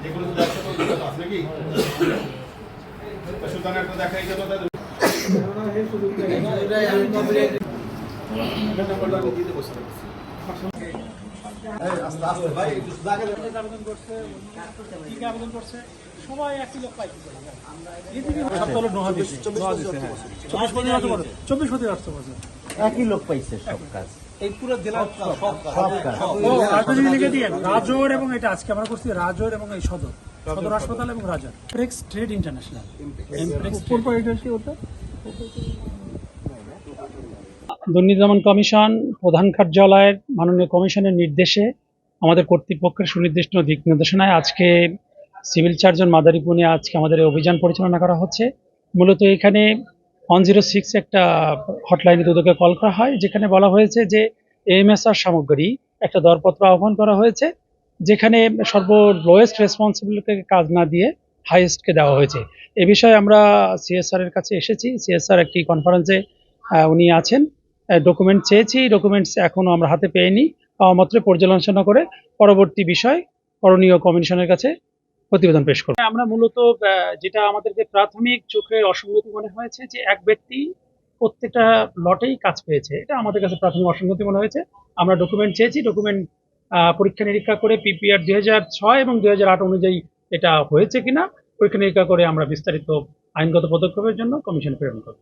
যেগুলো আছে নাকি সুলতান একটা দেখাই গেল তাদের সবাই একই লোক পাই 24 একই লোক পাইছে সব কাজ এই পুরো জেলার সব কাজ রাজোর এবং এটা আজকে আমরা করছি রাজোর এবং এই সদর হাসপাতাল এবং রাজা এমপ্রেক্স ট্রেড ইন্টারন্যাশনাল দুর্নীতি দমন কমিশন প্রধান কার্যালয়ের মাননীয় কমিশনের নির্দেশে আমাদের কর্তৃপক্ষের সুনির্দিষ্ট দিক নির্দেশনায় আজকে সিভিল সার্জন মাদারীপুরে আজকে আমাদের এই অভিযান পরিচালনা করা হচ্ছে। মূলত এখানে 106 একটা হটলাইনে দুদকে কল করা হয়, যেখানে বলা হয়েছে যে এএমএসআর সামগ্রী একটা দরপত্র আহ্বান করা হয়েছে, যেখানে লোয়েস্ট রেসপন্সিবিলিটিকে কাজ না দিয়ে হাইয়েস্টকে দেওয়া হয়েছে। এ বিষয়ে আমরা সিএসআর এর কাছে এসেছি। সিএসআর একটি কনফারেন্সে উনি আছেন, ডকুমেন্ট চেয়েছি, ডকুমেন্টস এখনো আমরা হাতে পেইনি, পাওয়া মাত্র পর্যালোচনা করে পরবর্তী বিষয় করণীয় কমিশনের কাছে প্রতিবেদন পেশ করব। আমরা মূলত যেটা আমাদেরকে প্রাথমিক চোখে অসঙ্গতি মনে হয়েছে যে এক ব্যক্তি প্রত্যেকটা লটেই কাজ পেয়েছে, এটা আমাদের কাছে প্রাথমিক অসঙ্গতি মনে হয়েছে। আমরা ডকুমেন্ট চেয়েছি, ডকুমেন্ট পরীক্ষা নিরীক্ষা করে পিপিআর 2006 এবং 2008 অনুযায়ী এটা হয়েছে কিনা পরীক্ষা নিরীক্ষা করে আমরা বিস্তারিত আইনগত পদক্ষেপের জন্য কমিশন প্রেরণ করব।